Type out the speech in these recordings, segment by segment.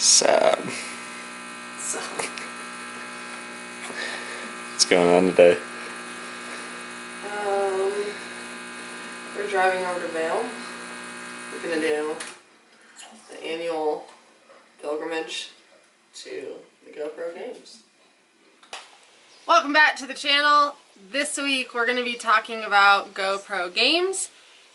Sad. What's going on today? We're driving over to Vail. We're gonna do the annual pilgrimage to the GoPro Games. Welcome back to the channel. This week we're gonna be talking about GoPro Games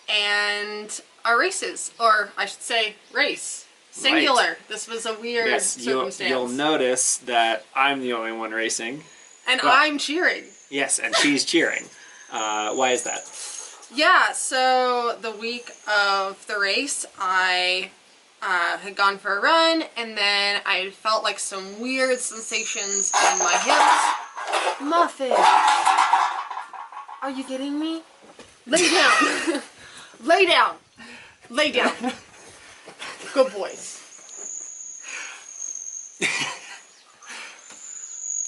and our races, or I should say race. Singular. Right. This was a weird circumstance. You'll notice that I'm the only one racing. And I'm cheering. Yes, and she's cheering. Why is that? Yeah, so the week of the race, I had gone for a run, and then I felt like some weird sensations in my hips. Muffin! Are you kidding me? Lay down! Lay down! Lay down! Good boys.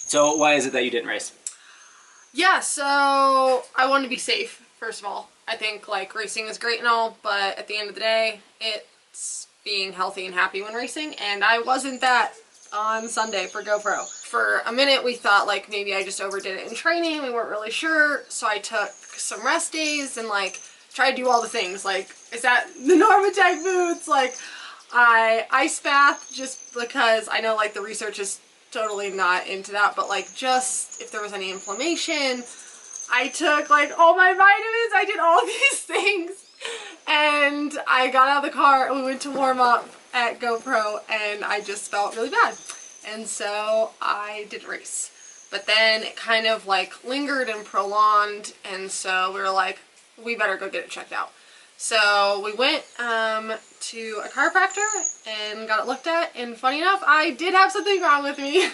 So why is it that you didn't race? Yeah, so I wanted to be safe, first of all. I think like racing is great and all, but at the end of the day, it's being healthy and happy when racing, and I wasn't that on Sunday for GoPro. For a minute we thought like maybe I just overdid it in training, we weren't really sure, so I took some rest days and like tried to do all the things, like is that the Normatec boots, like I ice bath just because I know like the research is totally not into that, but like just if there was any inflammation, I took like all my vitamins, I did all these things, and I got out of the car and we went to warm up at GoPro and I just felt really bad, and so I didn't race. But then it kind of like lingered and prolonged, and so we were like, we better go get it checked out. So we went to a chiropractor and got it looked at, and funny enough, I did have something wrong with me.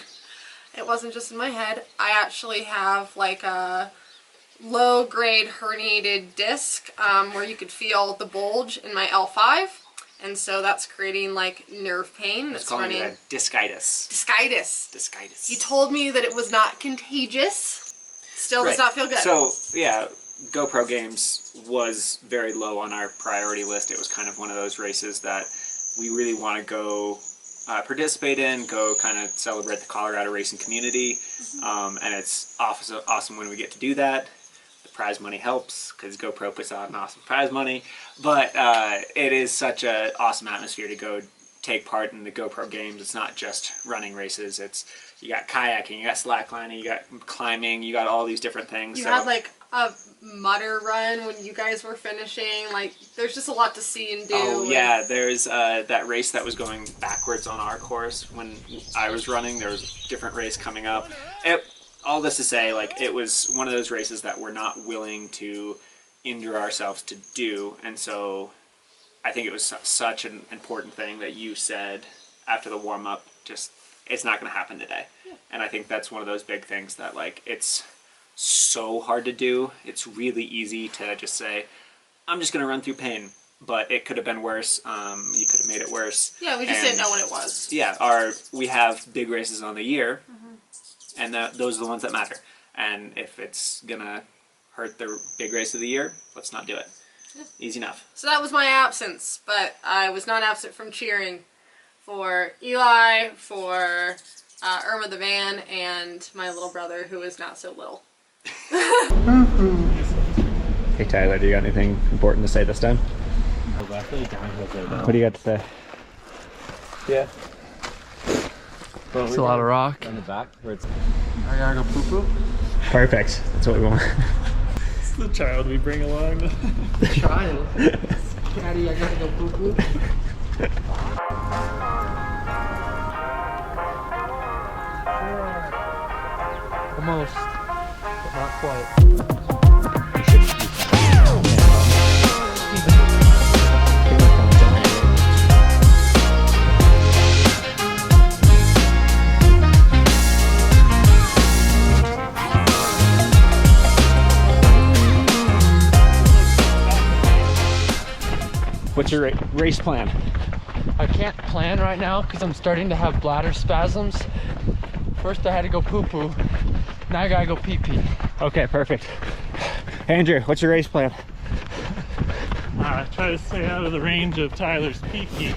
It wasn't just in my head. I actually have like a low-grade herniated disc where you could feel the bulge in my L5, and so that's creating like nerve pain. That's running discitis. Discitis. You told me that it was not contagious. Still does not feel good. So yeah, GoPro Games was very low on our priority list. It was kind of one of those races that we really want to go participate in, go kind of celebrate the Colorado racing community, and it's awesome when we get to do that. The prize money helps because GoPro puts out an awesome prize money, but it is such an awesome atmosphere to go take part in the GoPro Games. It's not just running races. You got kayaking, you got slacklining, you got climbing, you got all these different things. You had like a mutter run when you guys were finishing. Like, there's just a lot to see and do. Oh yeah, there's that race that was going backwards on our course when I was running. There was a different race coming up. All this to say, like, it was one of those races that we're not willing to injure ourselves to do, and so I think it was such an important thing that you said after the warm-up, just, it's not going to happen today. Yeah. And I think that's one of those big things that, like, it's so hard to do. It's really easy to just say, I'm just going to run through pain, but it could have been worse. You could have made it worse. Yeah, we just didn't know what it was. Yeah, we have big races on the year, and those are the ones that matter. And if it's going to hurt the big race of the year, let's not do it. Yeah. Easy enough. So that was my absence, but I was not absent from cheering for Eli, for Irma the van, and my little brother, who is not so little. Hey Tyler, do you got anything important to say this time? What do you got to say? Yeah. It's a lot of rock. On the back where it's... I gotta go poo-poo? Perfect. That's what we want. It's the child we bring along. The child? Daddy, I gotta go poo-poo? Almost, but not quite. What's your race plan? I can't plan right now because I'm starting to have bladder spasms. First I had to go poo-poo, now I gotta go pee-pee. Okay, perfect. Andrew, what's your race plan? Try to stay out of the range of Tyler's pee-pee.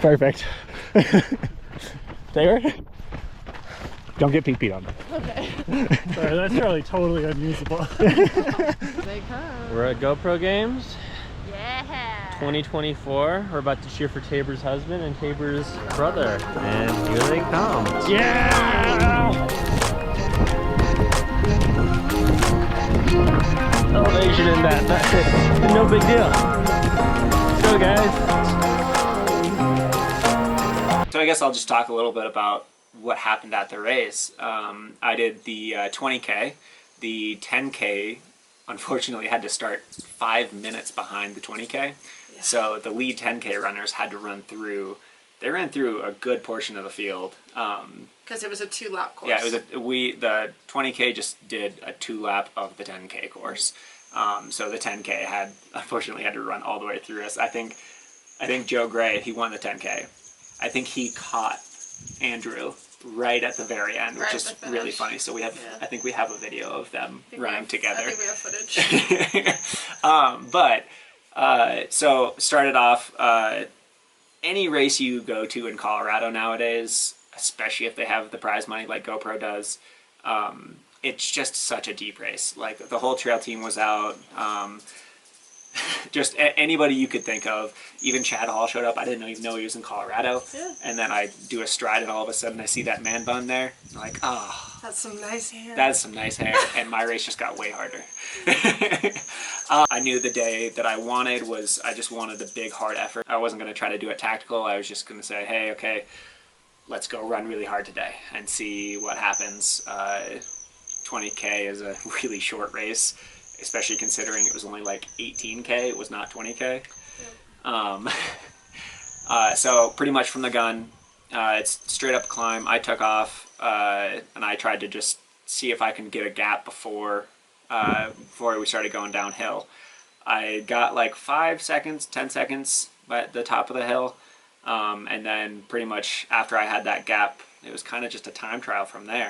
Perfect. Taylor? Don't get pee-peed on. Okay. Sorry, that's probably totally unusable. They come. We're at GoPro Games Yeah. 2024. We're about to cheer for Tabor's husband and Tabor's brother. And here they come. Yeah! Elevation in that. That's it. No big deal. Let's go, guys. So I guess I'll just talk a little bit about what happened at the race. I did the 20K. The 10K, unfortunately, had to start 5 minutes behind the 20K. Yeah. So the lead 10K runners had to run through. They ran through a good portion of the field. Because it was a 2-lap course. Yeah, it was the 20K just did a 2-lap of the 10K course. So the 10K unfortunately had to run all the way through us. I think Joe Gray, he won the 10K. I think he caught Andrew right at the very end, which is really funny. So I think we have a video of them running together. I think we have footage. So started off, any race you go to in Colorado nowadays, especially if they have the prize money like GoPro does, it's just such a deep race. Like the whole trail team was out. Just anybody you could think of. Even Chad Hall showed up. I didn't even know he was in Colorado. Yeah. And then I do a stride and all of a sudden I see that man bun there. I'm like, oh. That's some nice hair. That's some nice hair. And my race just got way harder. I knew the day that I just wanted the big hard effort. I wasn't going to try to do it tactical. I was just going to say, hey, okay, let's go run really hard today and see what happens. 20K is a really short race, especially considering it was only like 18K. It was not 20K. Yeah. So pretty much from the gun, it's straight up climb. I took off and I tried to just see if I can get a gap before we started going downhill. I got like 5 seconds, 10 seconds at the top of the hill. And then pretty much after I had that gap, it was kind of just a time trial from there.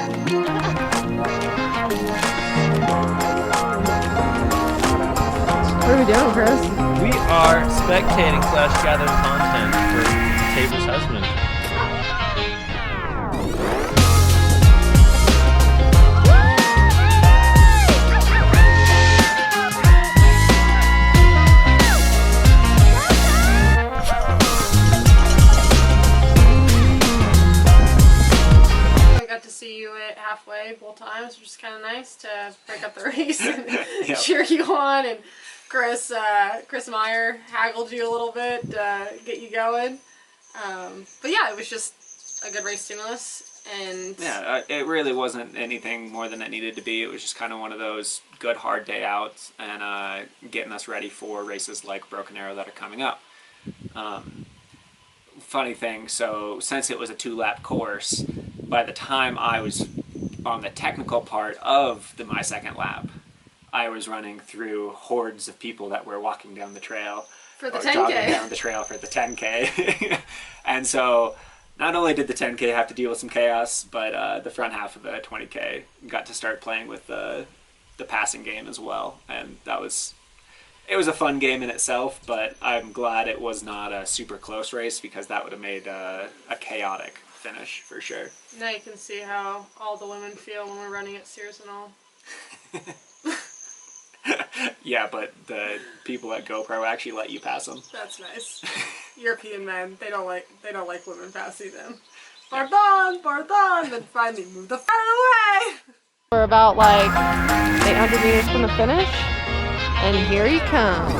What are we doing, Chris? We are spectating / gathering content for Tabor's husband. See you at halfway both times, which is kind of nice to break up the race and cheer you on. And Chris Meyer haggled you a little bit to get you going. But yeah, it was just a good race stimulus. And yeah, it really wasn't anything more than it needed to be. It was just kind of one of those good hard day outs and getting us ready for races like Broken Arrow that are coming up. Funny thing, so since it was a 2-lap course, by the time I was on the technical part of my second lap, I was running through hordes of people that were walking down the trail for the 10K. Jogging down the trail for the 10K. And so not only did the 10K have to deal with some chaos, but the front half of the 20K got to start playing with the passing game as well. And it was a fun game in itself, but I'm glad it was not a super close race because that would have made a chaotic finish for sure. Now you can see how all the women feel when we're running at Sears and all. Yeah, but the people at GoPro actually let you pass them. That's nice. European men, they don't like women passing them. Pardon, then finally move the f*** away! We're about like 800 meters from the finish, and here he comes.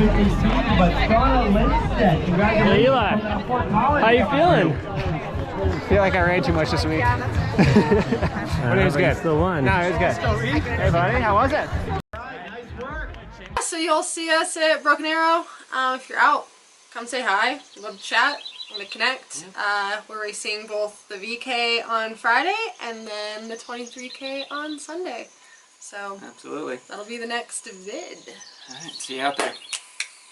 Hey, Eli, how you feeling? I feel like I ran too much this week. But it was good. Still won. No, it was good. Hey, buddy, how was it? So you'll see us at Broken Arrow. If you're out, come say hi. We'd love to chat. Want to connect. We're racing both the VK on Friday and then the 23K on Sunday. So Absolutely. that'll be the next vid. All right, see you out there.